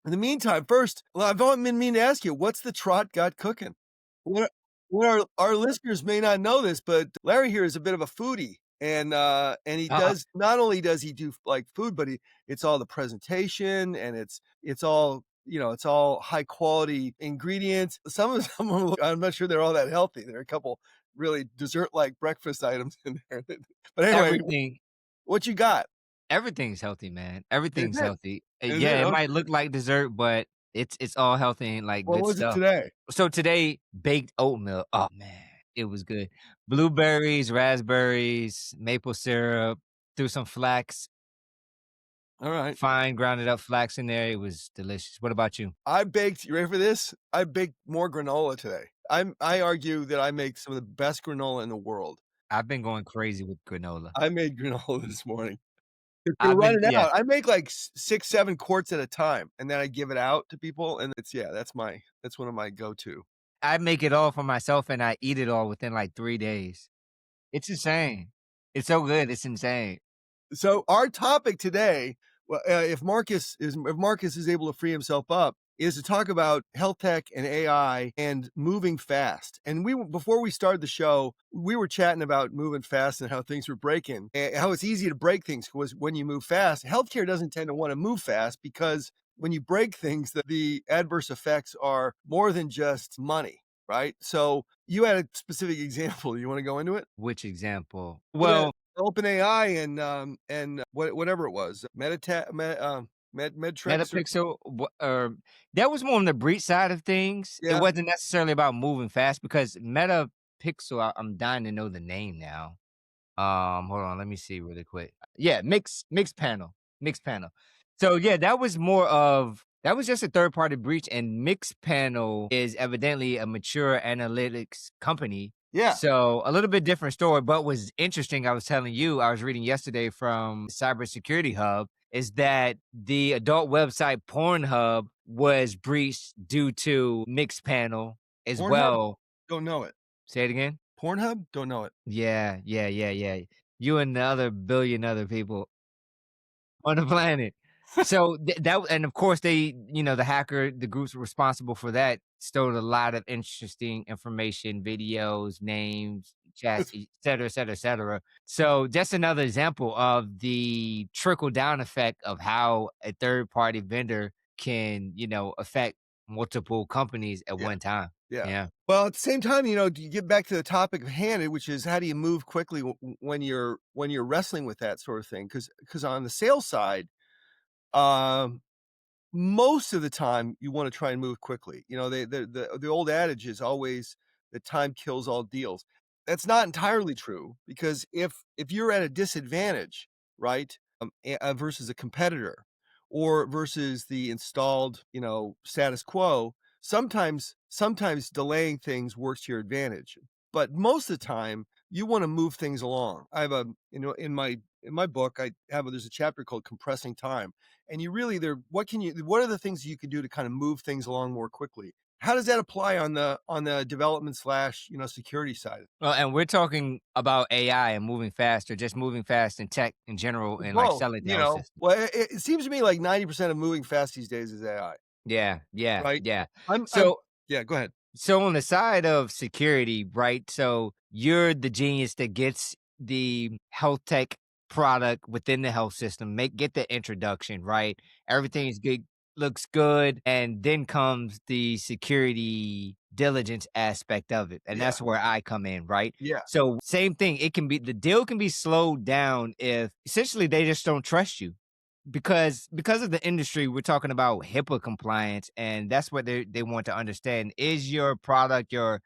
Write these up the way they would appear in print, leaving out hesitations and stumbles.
In the meantime, first, well, I've been meaning to ask you, what's the Trot got cooking? What our listeners may not know this, but Larry here is a bit of a foodie, and he Uh, does not only does he do, like, food, but it's all the presentation, and it's all, it's all high quality ingredients. Some of them I'm not sure they're all that healthy. There are a couple really dessert-like breakfast items in there. But anyway, everything what you got? everything's healthy, man. Is Everything's it? healthy. Is it? Yeah, it might Okay. look like dessert, but it's all healthy and, like, What good was it stuff. today? So today, baked oatmeal. Oh, man, it was good. Blueberries, raspberries, maple syrup, threw some flax, Alright. fine grounded up flax in there. It was delicious. What about you? I baked you ready for this? I baked more granola today. I argue that I make some of the best granola in the world. I've been going crazy with granola. I made granola this morning. If you're I've been running yeah. out, I make like 6, 7 quarts at a time, and then I give it out to people, and that's one of my go-to. I make it all for myself, and I eat it all within, like, 3 days. It's insane. It's so good, it's insane. So our topic today, well, if Marcus is able to free himself up, is to talk about health tech and AI and moving fast. And before we started the show, we were chatting about moving fast and how things were breaking, and how it's easy to break things was when you move fast. Healthcare doesn't tend to want to move fast because when you break things, the adverse effects are more than just money, right? So you had a specific example. You want to go into it? Which example? Well, the Well, OpenAI and whatever it was, Medita Med Medtrix or Metapixel, that was more on the breach side of things. It yeah, wasn't necessarily about moving fast because Metapixel, I'm dying to know the name now. Hold on, let me see really quick. Yeah, mixed panel. So yeah, that was just a third party breach, and Mixed Panel is evidently a mature analytics company. yeah, So a little bit different story, but was interesting. I was telling you, I was reading yesterday from Cybersecurity Hub, is that the adult website Pornhub was breached due to Mixed Panel as Pornhub? well. Don't know it. Say it again. Pornhub? Don't know it. Yeah, yeah, yeah, yeah. You and the other billion other people on the planet. So that and of course the groups responsible for that stole a lot of interesting information, videos, names, chats, et cetera, et cetera, et cetera. So just another example of the trickle down effect of how a third party vendor can, affect multiple companies at Yeah, one time. yeah. Yeah. Well, at the same time, to get back to the topic of hand, which is how do you move quickly when you're wrestling with that sort of thing? Because on the sales side, um most of the time, you wanna try and move quickly. The old adage is always that time kills all deals. That's not entirely true because if you're at a disadvantage, right, versus a competitor or versus the installed, status quo, sometimes delaying things works to your advantage. But most of the time, you wanna move things along. I have in my book, there's a chapter called Compressing Time, and you really there what are the things you can do to kind of move things along more quickly? How does that apply on the development slash, security side? Well, and we're talking about AI and moving fast or just moving fast in tech in general and like Both, selling the whole system. well, it seems to me like 90% of moving fast these days is AI, Yeah, yeah, right? yeah. I'm So Yeah, go ahead. so on the side of security, right? So you're the genius that gets the health tech product within the health system, get the introduction, right? Everything's good, looks good, and then comes the security diligence aspect of it. And Yeah, that's where I come in, right? yeah, So same thing, the deal can be slowed down if essentially they just don't trust you because of the industry, we're talking about HIPAA compliance, and that's what they want to understand. Is your product, your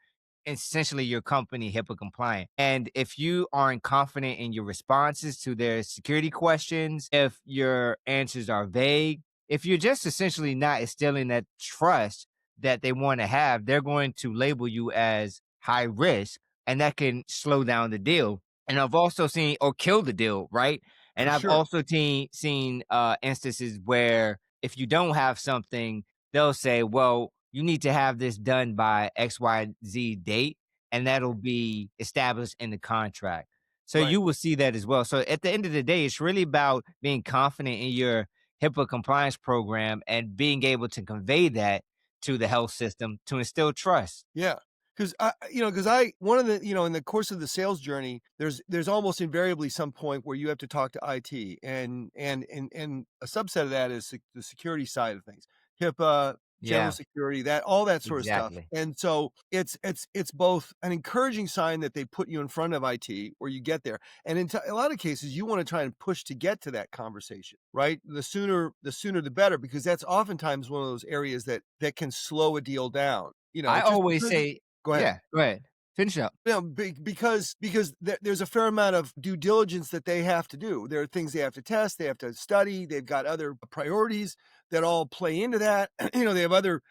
essentially your company HIPAA compliant? And if you aren't confident in your responses to their security questions, if your answers are vague, if you're just essentially not instilling that trust that they want to have, they're going to label you as high risk, and that can slow down the deal. And I've also seen or kill the deal, right? And for I've sure. also seen instances where if you don't have something, they'll say, well, you need to have this done by XYZ date, and that'll be established in the contract. So Right. you will see that as well. So at the end of the day, it's really about being confident in your HIPAA compliance program and being able to convey that to the health system to instill trust. Yeah, because because I one of the in the course of the sales journey, there's almost invariably some point where you have to talk to IT, and a subset of that is the security side of things, HIPAA, general Yeah, security, that all that sort of stuff. exactly. And so it's both an encouraging sign that they put you in front of IT or you get there, and in a lot of cases, you want to try and push to get to that conversation, right? The sooner the better, because that's oftentimes one of those areas that can slow a deal down. I Just always because. say, Go ahead. yeah, go ahead. Finish up. Because there's a fair amount of due diligence that they have to do. There are things they have to test, they have to study, they've got other priorities that all play into that. They have other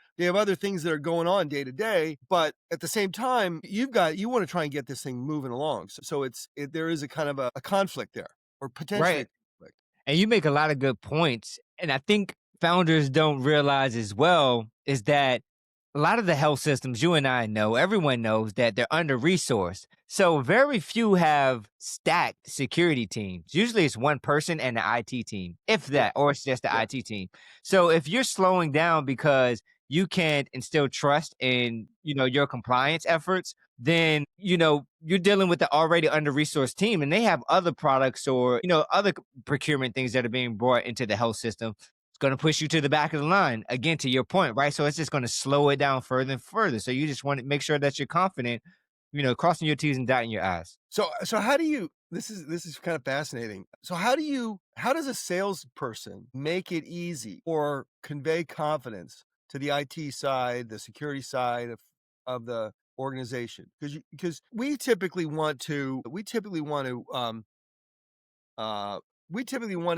things that are going on day to day, but at the same time, you wanna try and get this thing moving along. There is a kind of a conflict there, or potentially a Right. conflict. And you make a lot of good points. And I think founders don't realize as well is that a lot of the health systems, you and I know, everyone knows that they're under resourced. So very few have stacked security teams. Usually it's one person and the IT team, if Yeah, that, or it's just the yeah. IT team. So if you're slowing down because you can't instill trust in, your compliance efforts, then, you're dealing with the already under resourced team and they have other products or, other procurement things that are being brought into the health system. It's going to push you to the back of the line again, to your point, right? So it's just going to slow it down further and further. So you just want to make sure that you're confident, crossing your T's and dotting your I's. So how do you this is kind of fascinating. So how does a salesperson make it easy or convey confidence to the IT side, the security side of the organization? Because uh we typically want to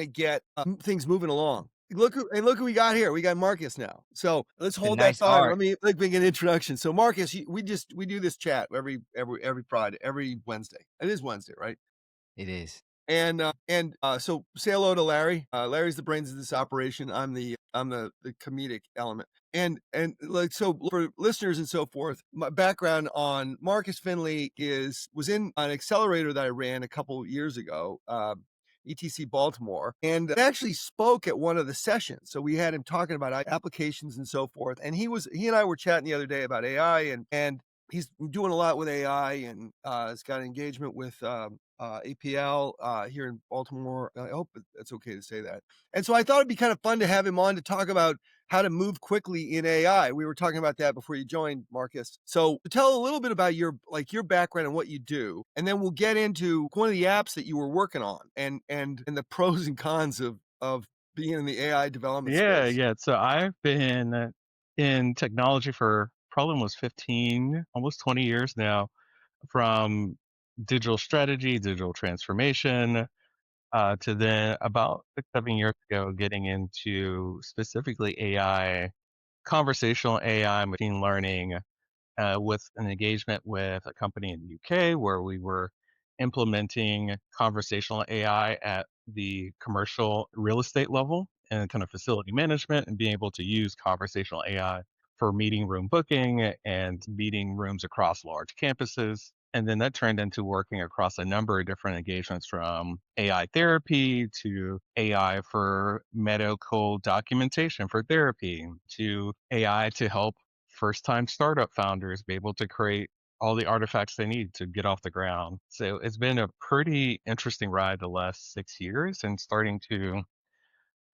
get things moving along. Look who we got here. We got Marcus now. So let's The hold that nice thought. And art. let me make an introduction. So Marcus, we do this chat every Friday, every Wednesday. It is Wednesday, right? It is. So say hello to Larry. Larry's the brains of this operation. I'm the comedic element. And like, so for listeners and so forth, my background on Marcus Finley was in an accelerator that I ran a couple years ago, ETC Baltimore, and actually spoke at one of the sessions. So we had him talking about applications and so forth. And he and I were chatting the other day about AI, and he's doing a lot with AI, and has got an engagement with APL here in Baltimore. I hope that's okay to say that. And so I thought it'd be kind of fun to have him on to talk about how to move quickly in AI. We were talking about that before you joined, Marcus. So tell a little bit about your background and what you do, and then we'll get into one of the apps that you were working on, and the pros and cons of being in the AI development Yeah, space. yeah. So I've been in technology for probably almost 15, almost 20 years now, from digital strategy, digital transformation, to then about 6, 7 years ago, getting into specifically AI, conversational AI, machine learning, with an engagement with a company in the UK where we were implementing conversational AI at the commercial real estate level and kind of facility management and being able to use conversational AI for meeting room booking and meeting rooms across large campuses. And then that turned into working across a number of different engagements from AI therapy to AI for medical documentation for therapy to AI to help first time startup founders be able to create all the artifacts they need to get off the ground. So it's been a pretty interesting ride the last 6 years and starting to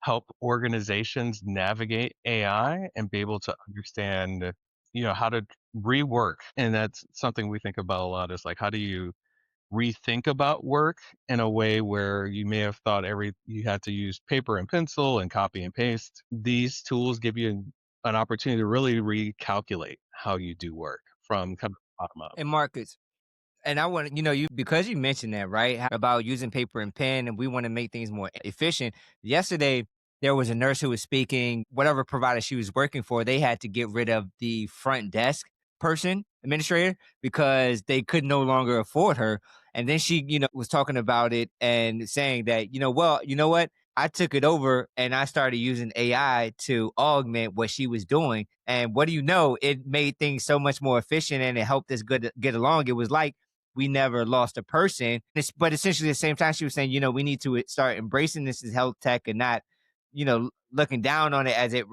help organizations navigate AI and be able to understand, how to rework. And that's something we think about a lot is like, how do you rethink about work in a way where you may have thought you had to use paper and pencil and copy and paste. These tools give you an opportunity to really recalculate how you do work from kind of bottom up. And Marcus, and I want you because you mentioned that, right? About using paper and pen, and we want to make things more efficient. Yesterday, there was a nurse who was speaking, whatever provider she was working for, they had to get rid of the front desk person, administrator, because they could no longer afford her. And then she, was talking about it and saying that, well, you know what? I took it over and I started using AI to augment what she was doing. And what do you know? It made things so much more efficient and it helped us get along. It was like we never lost a person. But essentially, at the same time, she was saying, we need to start embracing this as health tech and not looking down on it as it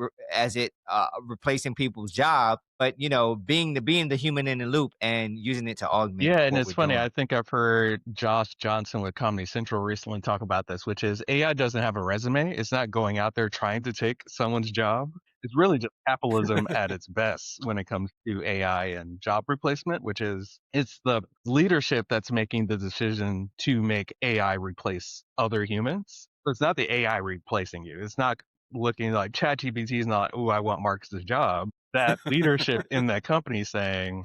replacing people's job, but being the human in the loop and using it to augment Yeah, and what it's we're funny. doing. I think I've heard Josh Johnson with Comedy Central recently talk about this, which is AI doesn't have a resume. It's not going out there trying to take someone's job. It's really just capitalism at its best when it comes to AI and job replacement, which is it's the leadership that's making the decision to make AI replace other humans. So it's not the AI replacing you. It's not looking like ChatGPT is not, oh, I want Marcus's job. That leadership in that company saying,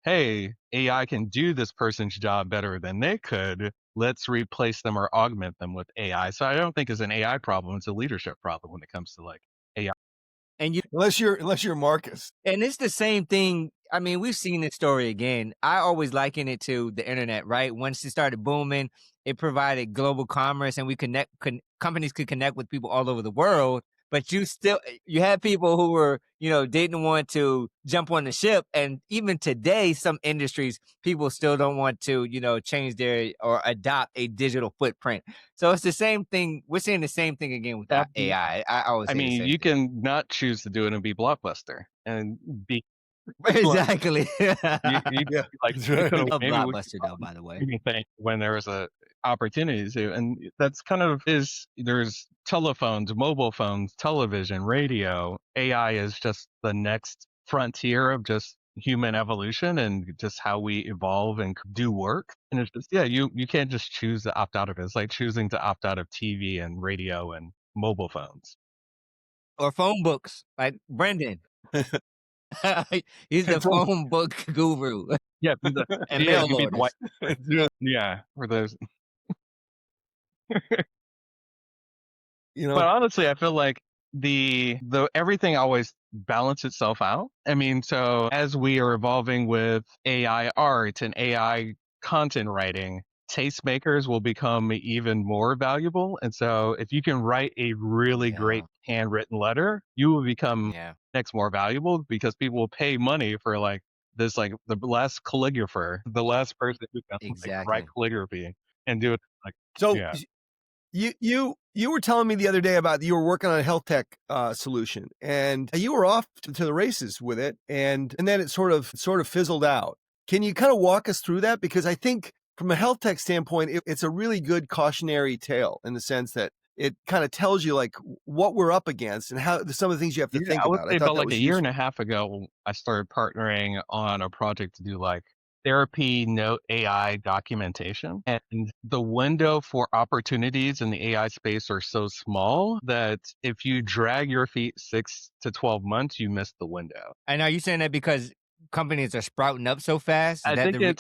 hey, AI can do this person's job better than they could. Let's replace them or augment them with AI. So I don't think it's an AI problem. It's a leadership problem when it comes to like AI. And you Unless you're Marcus. And it's the same thing. I mean, we've seen this story again. I always liken it to the internet, right? Once it started booming, it provided global commerce, and companies could connect with people all over the world. But you had people who were, didn't want to jump on the ship. And even today, some industries, people still don't want to, change their or adopt a digital footprint. So it's the same thing. We're seeing the same thing again with AI. I always I say the mean, same you thing. can not choose to do it and be Blockbuster and be like, Exactly. you Yeah, like that's we could right. have Love maybe we could Blockbuster though, by the way. anything when there was a opportunity to, and that's kind of is there's telephones, mobile phones, television, radio. AI is just the next frontier of just human evolution and just how we evolve and do work. And it's just, yeah, you can't just choose to opt out of it. It's like choosing to opt out of TV and radio and mobile phones. Or phone books, like Brendan. He's the That's right. phone book guru Yeah, and yeah, mail you can be the white, orders. That's right. yeah, or those. You But know? honestly, I feel like the everything always balance itself out. I mean, so as we are evolving with AI art and AI content writing, tastemakers will become even more valuable. And so if you can write a really Yeah, great handwritten letter, you will become yeah, next more valuable because people will pay money for like this, like the last calligrapher, the last person who can like write exactly. calligraphy and do it like, So yeah. you were telling me the other day about you were working on a health tech solution, and you were off to the races with it, and then it sort of fizzled out. Can you kind of walk us through that? Because I think from a health tech standpoint, it's a really good cautionary tale in the sense that it kind of tells you like what we're up against and how some of the things you have to Yeah, think I would about. I say thought about that like a was year and a useful. half ago, I started partnering on a project to do like therapy note AI documentation. And the window for opportunities in the AI space are so small that if you drag your feet 6 to 12 months, you miss the window. And are you saying that because companies are sprouting up so fast? Is I that think the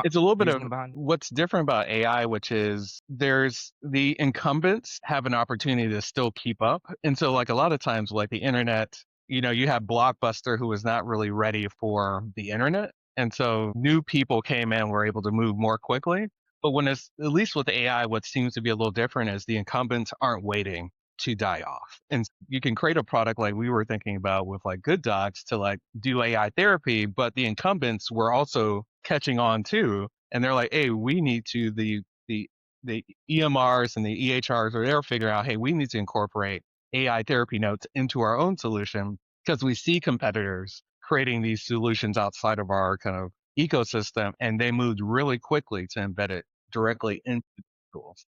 it's a little bit of reason behind it? what's different about AI, which is there's the incumbents have an opportunity to still keep up. And so like a lot of times like the internet, you have Blockbuster who was not really ready for the internet. And so new people came in, were able to move more quickly. But when it's at least with AI, what seems to be a little different is the incumbents aren't waiting to die off. And you can create a product like we were thinking about with like Good Docs to like do AI therapy, but the incumbents were also catching on too. And they're like, hey, we need to the EMRs and the EHRs, or they're figuring out, hey, we need to incorporate AI therapy notes into our own solution because we see competitors creating these solutions outside of our kind of ecosystem, and they moved really quickly to embed it directly into the tools.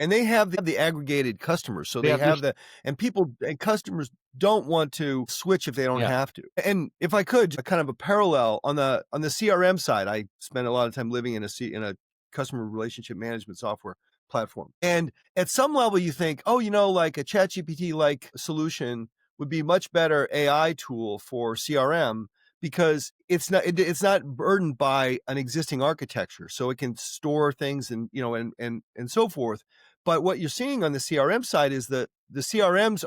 And they have the aggregated customers, so They they have their have the and people and customers don't want to switch if they don't yeah. have to. And if I could, kind of a parallel on the CRM side, I spent a lot of time living in a customer relationship management software platform. And at some level, you think, oh, like a ChatGPT like solution would be much better AI tool for CRM because it's not burdened by an existing architecture, so it can store things and and so forth. But what you're seeing on the CRM side is that the CRMs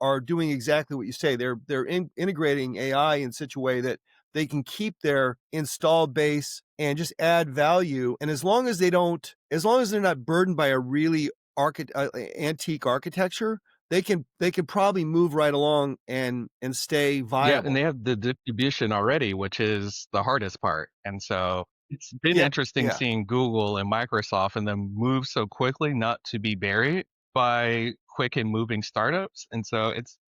are doing exactly what you say. They're integrating AI in such a way that they can keep their installed base and just add value. And as long as they're not burdened by a really antique architecture, they can probably move right along and stay Yeah, and they viable. have the distribution already, which is the hardest part. And so it's been Yeah, interesting yeah. seeing Google and Microsoft and them move so quickly not to be buried by quick and moving startups. And so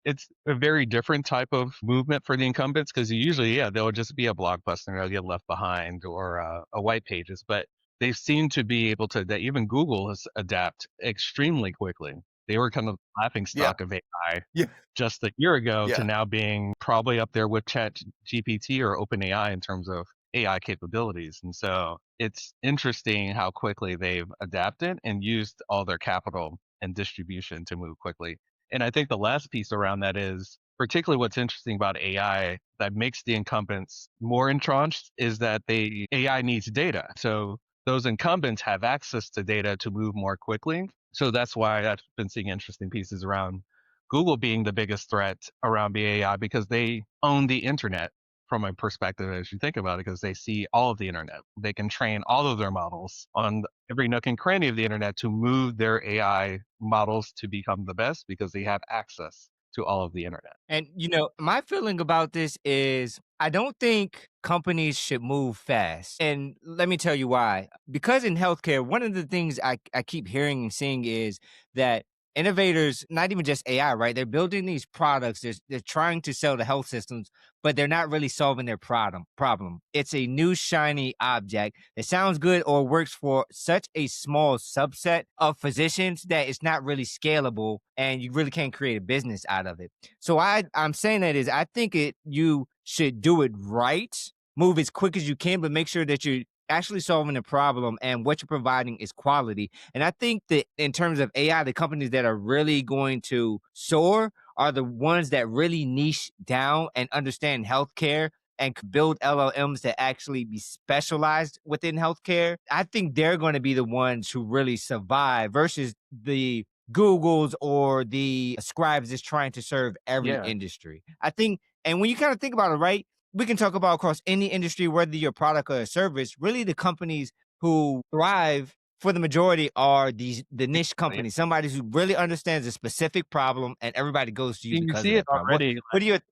it's a very different type of movement for the incumbents because usually, yeah, they'll just be a blog post and they'll get left behind or a white pages. But they seem to be able to, that even Google has adapt extremely quickly. They were kind of laughing Yeah. stock of AI Yeah. just a year ago to Yeah. now being probably up there with Chat GPT or OpenAI in terms of AI capabilities. And so it's interesting how quickly they've adapted and used all their capital and distribution to move quickly. And I think the last piece around that is particularly what's interesting about AI that makes the incumbents more entrenched is that AI needs data. So those incumbents have access to data to move more quickly. So that's why I've been seeing interesting pieces around Google being the biggest threat around the AI because they own the internet from a perspective as you think about it, because they see all of the internet. They can train all of their models on every nook and cranny of the internet to move their AI models to become the best because they have access to all of the internet. And my feeling about this is I don't think companies should move fast. And let me tell you why. Because in healthcare, one of the things I keep hearing and seeing is that innovators, not even just AI, right? They're building these products, they're trying to sell the health systems, but they're not really solving their problem. It's a new shiny object that sounds good or works for such a small subset of physicians that it's not really scalable and you really can't create a business out of it. So I'm saying that is I think you should do it right, move as quick as you can, but make sure that you're actually solving the problem and what you're providing is quality. And I think that in terms of AI, the companies that are really going to soar are the ones that really niche down and understand healthcare and build LLMs that actually be specialized within healthcare. I think they're going to be the ones who really survive versus the Googles or the scribes that's trying to serve every Yeah. industry. I think, and when you kind of think about it, right, we can talk about across any industry, whether your product or a service, really the companies who thrive for the majority are the niche companies, somebody who really understands a specific problem and everybody goes to you You because of see it that problem. already.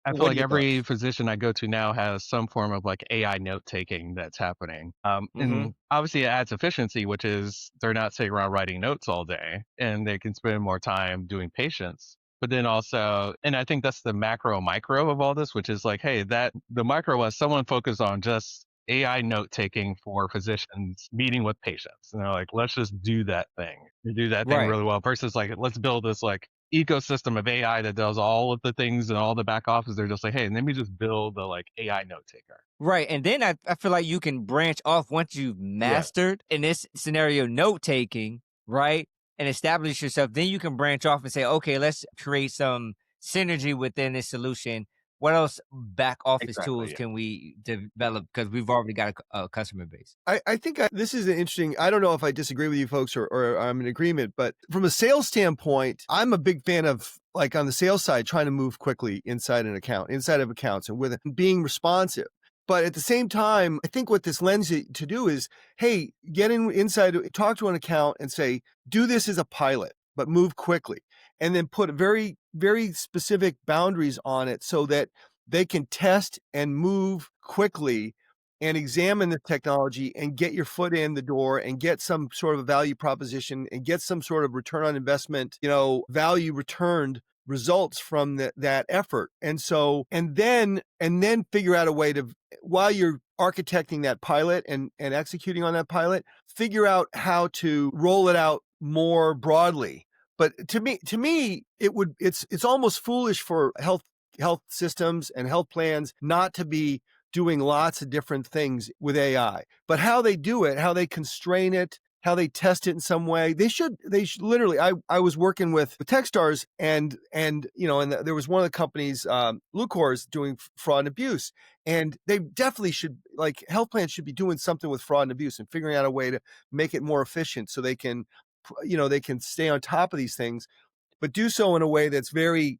I feel What are like your every thoughts? physician I go to now has some form of like AI note taking that's happening. Hmm. And obviously it adds efficiency, which is they're not sitting around writing notes all day and they can spend more time doing patients. But then also, and I think that's the macro micro of all this, which is like, hey, that the micro was someone focused on just AI note taking for physicians meeting with patients. And they're like, let's just do that thing. You do that thing Right. really well versus like, let's build this like ecosystem of AI that does all of the things and all the back office. They're just like, hey, let me just build the like AI note taker. Right. And then I feel like you can branch off once you've Yeah, mastered in this scenario note taking, right? And establish yourself. Then you can branch off and say, okay, let's create some synergy within this solution. What else back office exactly. tools Yeah. can we develop? Because we've already got a customer base. I think this is an interesting. I don't know if I disagree with you folks or I'm in agreement, but from a sales standpoint, I'm a big fan of like on the sales side, trying to move quickly inside an account, inside of accounts and with being responsive. But at the same time, I think what this lends you to do is, hey, get inside, talk to an account and say, do this as a pilot, but move quickly. And then put very, very specific boundaries on it so that they can test and move quickly and examine the technology and get your foot in the door and get some sort of a value proposition and get some sort of return on investment, value returned results from that effort. And so, and then figure out a way to, while you're architecting that pilot and executing on that pilot, figure out how to roll it out more broadly. But to me, it's almost foolish for health systems and health plans not to be doing lots of different things with AI, but how they do it, how they constrain it, how they test it in some way. They should literally, I was working with Techstars and there was one of the companies, Lucor's doing fraud and abuse. And they definitely should, like health plans should be doing something with fraud and abuse and figuring out a way to make it more efficient so they can, they can stay on top of these things, but do so in a way that's very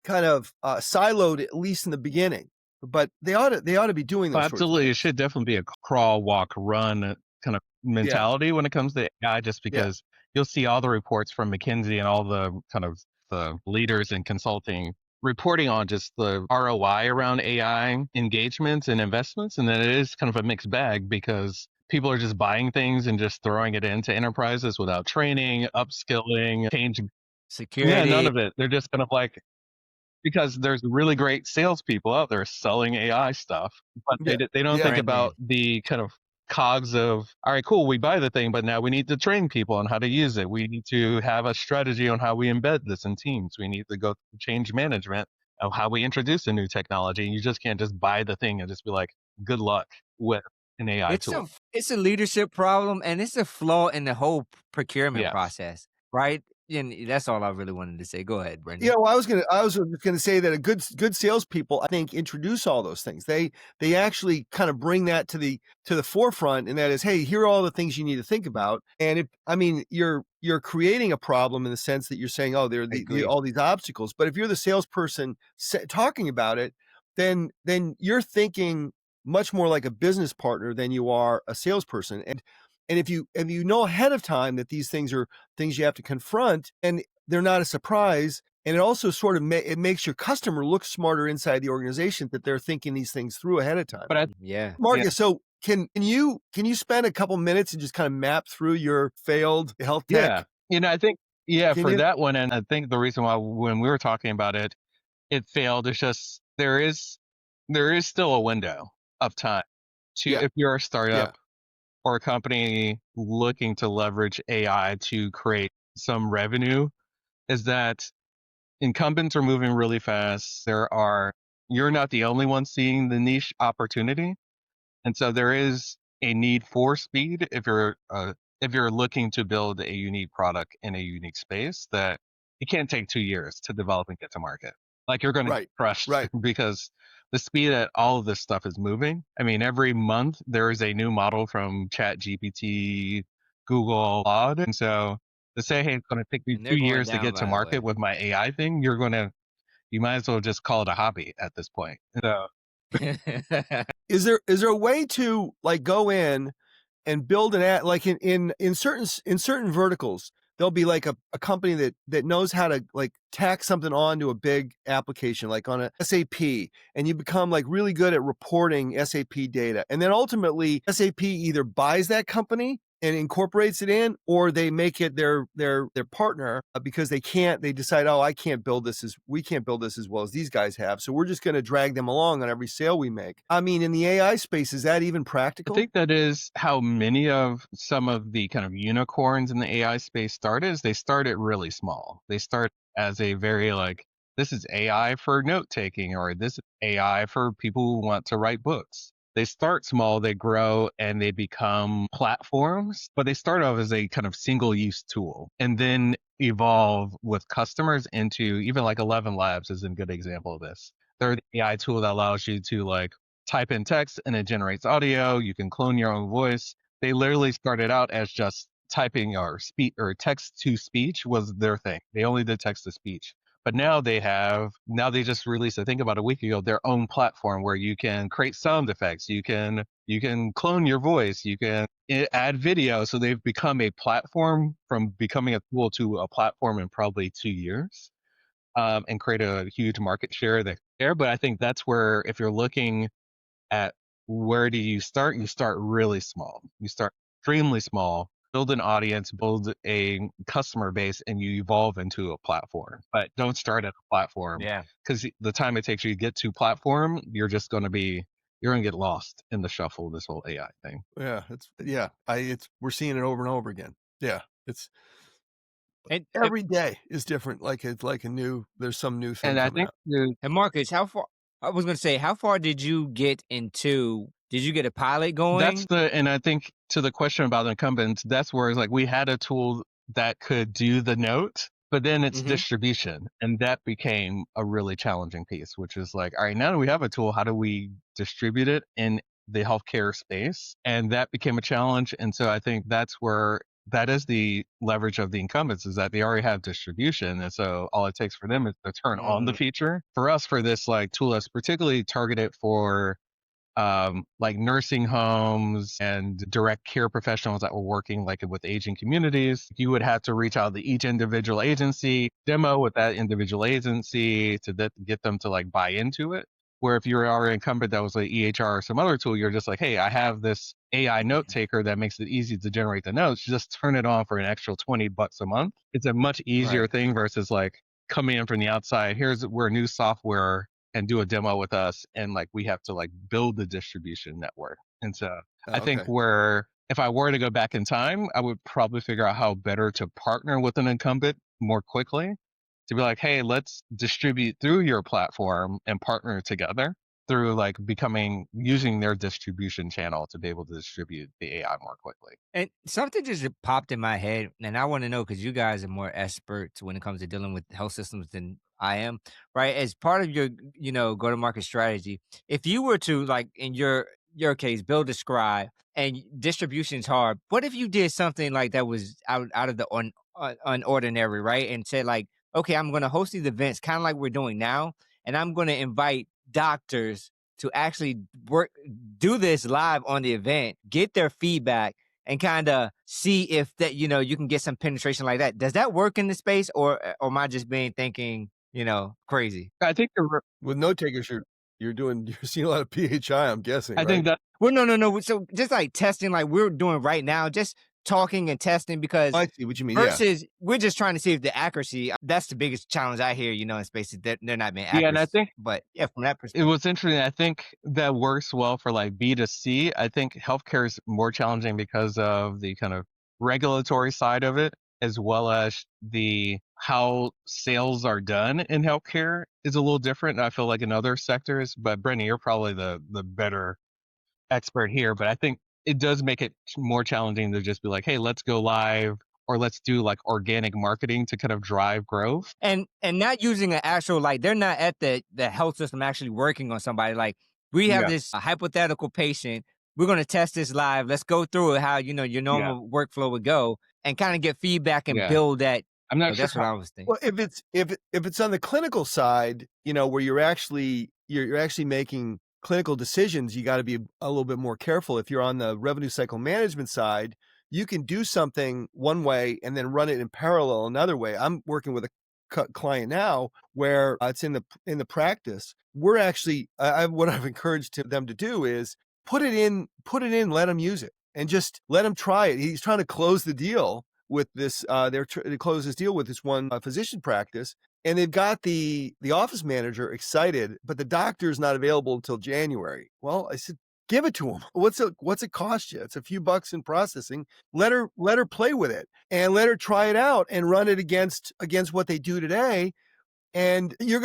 kind of siloed, at least in the beginning. But they ought to be doing Well, those sorts of absolutely. It things. should definitely be a crawl, walk, run kind of Yeah, mentality when it comes to AI, just yeah. because you'll see all the reports from McKinsey and all the kind of the leaders in consulting reporting on just the ROI around AI engagements and investments. And then it is kind of a mixed bag because people are just buying things and just throwing it into enterprises without training, upskilling, change. Yeah, none Security. of it. They're just kind of like, because there's really great salespeople out there selling AI stuff, but Yeah. they don't Yeah. think about Branding. the kind of cogs of, all right, cool, we buy the thing, but now we need to train people on how to use it. We need to have a strategy on how we embed this in teams. We need to go through change management of how we introduce a new technology. You just can't just buy the thing and just be like, good luck with an AI tool. It's a leadership problem, and it's a flaw in the whole procurement Yes. process, right? And that's all I really wanted to say. Go ahead, Yeah, Brendan. well, I was gonna say that a good salespeople, I think, introduce all those things. They actually kind of bring that to the forefront, and that is, hey, here are all the things you need to think about. And I mean, you're creating a problem in the sense that you're saying, oh, there are I agree. all these obstacles. But if you're the salesperson talking about it, then you're thinking much more like a business partner than you are a salesperson. And if you know ahead of time that these things are things you have to confront, and they're not a surprise. And it also sort of it makes your customer look smarter inside the organization that they're thinking these things through ahead of time. But I, Yeah. yeah, Marcus, so can you spend a couple minutes and just kind of map through your failed health yeah, tech? I think, yeah, Can for you? that one, and I think the reason why when we were talking about it, it failed. It's just there is still a window of time to, Yeah, if you're a yeah, startup or a company looking to leverage AI to create some revenue, is that incumbents are moving really fast. You're not the only one seeing the niche opportunity. And so there is a need for speed if you're looking to build a unique product in a unique space, that it can't take 2 years to develop and get to market. Like, you're going to get right, crushed right. because the speed that all of this stuff is moving. I mean, every month there is a new model from Chat GPT, Google, Claude. And so to say, hey, it's going to take me And two they're going years to down, get to by the market way. with my AI thing, you might as well just call it a hobby at this point. So Is there a way to like go in and build an ad like in certain verticals? There'll be like a company that knows how to like tack something onto a big application, like on a SAP, and you become like really good at reporting SAP data. And then ultimately SAP either buys that company and incorporates it in, or they make it their partner because they decide, oh, we can't build this as well as these guys have, so we're just going to drag them along on every sale we make. I mean, in the AI space, is that even I practical? think that is how many of some of the kind of unicorns in the AI space started. Is they started really small. They start as a very like, this is AI for note taking, or this is AI for people who want to write books. They start small, they grow, and they become platforms, but they start off as a kind of single use tool and then evolve with customers into, even like 11 Labs is a good example of this. They're the AI tool that allows you to like type in text and it generates audio. You can clone your own voice. They literally started out as just typing or speech, or text to speech was their thing. They only did text to speech. But now they just released, I think about a week ago, their own platform where you can create sound effects. You can clone your voice. You can add video. So they've become a platform, from becoming a tool to a platform in probably 2 years, and create a huge market share there. But I think that's where, if you're looking at where do you start? You start really small. You start extremely small, build an audience, build a customer base, and you evolve into a platform. But don't start at a platform, Yeah. because the time it takes you to get to platform, you're going to get lost in the shuffle of this whole AI thing. We're seeing it over and over again. Yeah, it's And every day is different. Like it's like there's some new thing And I coming think out. and Marcus, how far I was gonna say, how far did you get into did you get a pilot going? and I think to the question about incumbents, that's where it's like, we had a tool that could do the note, but then it's Mhm. distribution. And that became a really challenging piece, which is like, all right, now that we have a tool, how do we distribute it in the healthcare space? And that became a challenge. And so I think that is the leverage of the incumbents, is that they already have distribution. And so all it takes for them is to turn on the Mm. feature. For us, for this like tool that's particularly targeted for like nursing homes and direct care professionals that were working like with aging communities, you would have to reach out to each individual agency, demo with that individual agency to get them to like buy into it. Where if you are an incumbent that was like EHR or some other tool, you're just like, hey, I have this AI note taker that makes it easy to generate the notes. Just turn it on for an extra $20 a month. It's a much easier Right. thing versus like coming in from the outside. We're new software and do a demo with us. And like we have to like build the distribution network. And so I Oh, think okay. where if I were to go back in time, I would probably figure out how better to partner with an incumbent more quickly to be like, hey, let's distribute through your platform and partner together through like using their distribution channel to be able to distribute the AI more quickly. And something just popped in my head, and I want to know because you guys are more experts when it comes to dealing with health systems than I am, right? As part of your, go to market strategy, if you were to like in your case build a scribe and distribution's hard, what if you did something like that was out of the unordinary, right? And said like, okay, I'm going to host these events, kind of like we're doing now, and I'm going to invite doctors to actually do this live on the event, get their feedback and kind of see if that you can get some penetration like that. Does that work in the space, or am I just being thinking crazy? I think With note takers, you're seeing a lot of PHI, I'm guessing, I think right? that Well, no. So just like testing, like we're doing right now, just talking and testing because I see what you mean, yeah. versus we're just trying to see if the accuracy. That's the biggest challenge I hear, in spaces that they're not being yeah, and accurate. I think But yeah, from that it perspective, was interesting. I think that works well for like B2C. I think healthcare is more challenging because of the kind of regulatory side of it, as well as the how sales are done in healthcare is a little different. I feel like in other sectors, but Brittany, you're probably the better expert here. But I think it does make it more challenging to just be like, hey, let's go live or let's do like organic marketing to kind of drive growth. and not using an actual like they're not at the health system actually working on somebody. Like we have Yeah. this hypothetical patient. We're going to test this live. Let's go through it how your Yeah. normal workflow would go and kind of get feedback and Yeah. build that. I'm not sure That's what how. I was thinking. Well, if it's on the clinical side, where you're actually making clinical decisions, you gotta be a little bit more careful. If you're on the revenue cycle management side, you can do something one way and then run it in parallel another way. I'm working with a client now where, it's in the practice. We're actually what I've encouraged them to do is put it in, let them use it, and just let them try it. He's trying to close the deal with this, they're to close this deal with this one, physician practice, and they've got the office manager excited, but the doctor's not available until January. Well, I said, "Give it to him. What's it cost you? It's a few bucks in processing. Let her play with it, and let her try it out and run it against what they do today, and you're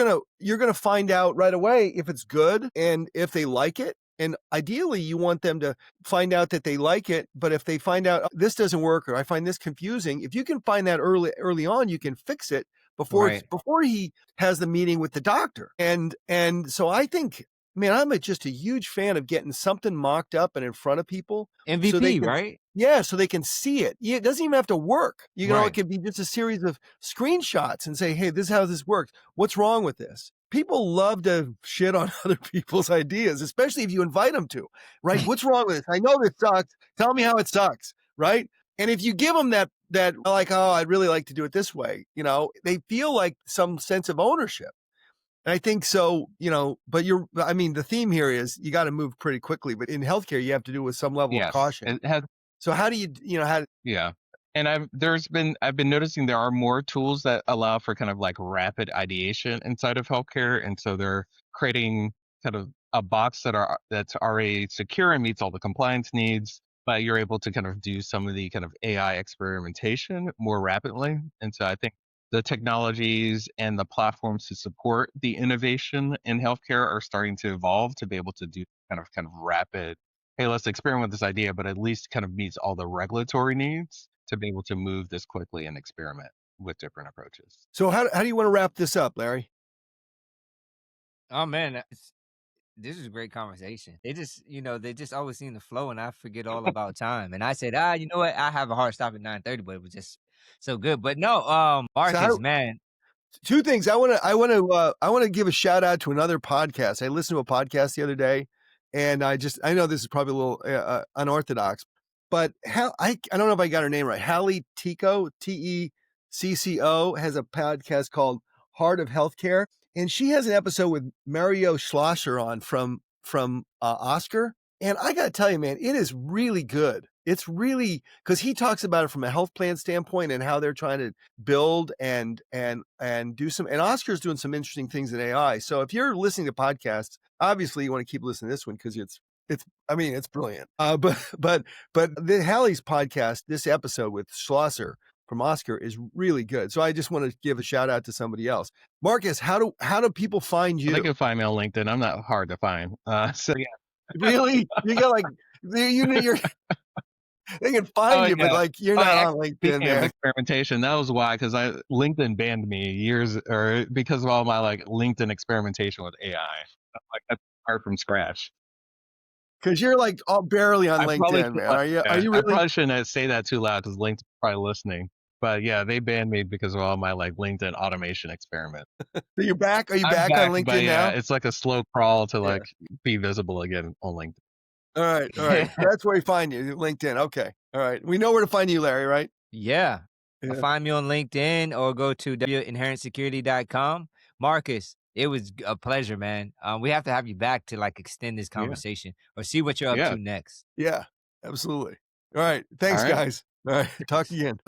gonna find out right away if it's good and if they like it. And ideally, you want them to find out that they like it. But if they find out, "Oh, this doesn't work, or I find this confusing," if you can find that early on, you can fix it Right. before he has the meeting with the doctor. And so I think, man, just a huge fan of getting something mocked up and in front of people so they MVP, can. right? Yeah, so they can see it. Yeah, it doesn't even have to work. It Right. could be just a series of screenshots and say, "Hey, this is how this works. What's wrong with this?" People love to shit on other people's ideas, especially if you invite them to, right? "What's wrong with this? I know this sucks. Tell me how it sucks," right? And if you give them that like, "Oh, I'd really like to do it this way," they feel like some sense of ownership. And I think so, but the theme here is you got to move pretty quickly, but in healthcare, you have to do it with some level of Yes. caution. It has. So how do how Yeah. And I've been noticing there are more tools that allow for kind of like rapid ideation inside of healthcare. And so they're creating kind of a box that's already secure and meets all the compliance needs, but you're able to kind of do some of the kind of AI experimentation more rapidly. And so I think the technologies and the platforms to support the innovation in healthcare are starting to evolve to be able to do kind of rapid, hey, let's experiment with this idea, but at least kind of meets all the regulatory needs to be able to move this quickly and experiment with different approaches. So how do you want to wrap this up, Larry? Oh man, this is a great conversation. They just always seem to flow, and I forget all about time. And I said, you know what? I have a hard stop at 9:30, but it was just so good. But no, So Marcus, man, two things. I want to give a shout out to another podcast. I listened to a podcast the other day, and I know this is probably a little unorthodox, but I don't know if I got her name right. Hallie Tico, Tecco, has a podcast called Heart of Healthcare, and she has an episode with Mario Schlosser on from Oscar, and I gotta tell you, man, it is really good. It's really because he talks about it from a health plan standpoint and how they're trying to build and do some. And Oscar's doing some interesting things in AI. So if you're listening to podcasts, obviously you want to keep listening to this one because it's I mean it's brilliant. But the Hallie's podcast, this episode with Schlosser from Oscar is really good. So I just want to give a shout out to somebody else. Marcus, how do people find They you? can find me on LinkedIn. I'm not hard to find. So yeah. Really? You got like you're they can find Oh you, but yeah. like you're Oh, not yeah. on LinkedIn, Speaking of man. experimentation, that was why, because LinkedIn banned me years, or because of all my like LinkedIn experimentation with AI. Like I start from scratch. Because you're like barely on I probably LinkedIn, should, man. like, Are yeah, you I really? probably shouldn't say that too loud because LinkedIn's probably listening. But yeah, they banned me because of all my like LinkedIn automation experiment. So you're back? Are you I'm back on back, but LinkedIn yeah, now? it's like a slow crawl to Yeah. like be visible again on LinkedIn. All right. All right. That's where we find you, LinkedIn. Okay. All right. We know where to find you, Larry, right? Yeah. Yeah. Find me on LinkedIn or go to inherentsecurity.com. Marcus, it was a pleasure, man. We have to have you back to like extend this Yeah. conversation or see what you're up Yeah. to next. Yeah. Absolutely. All right. All Thanks, right. guys. All right. Talk again.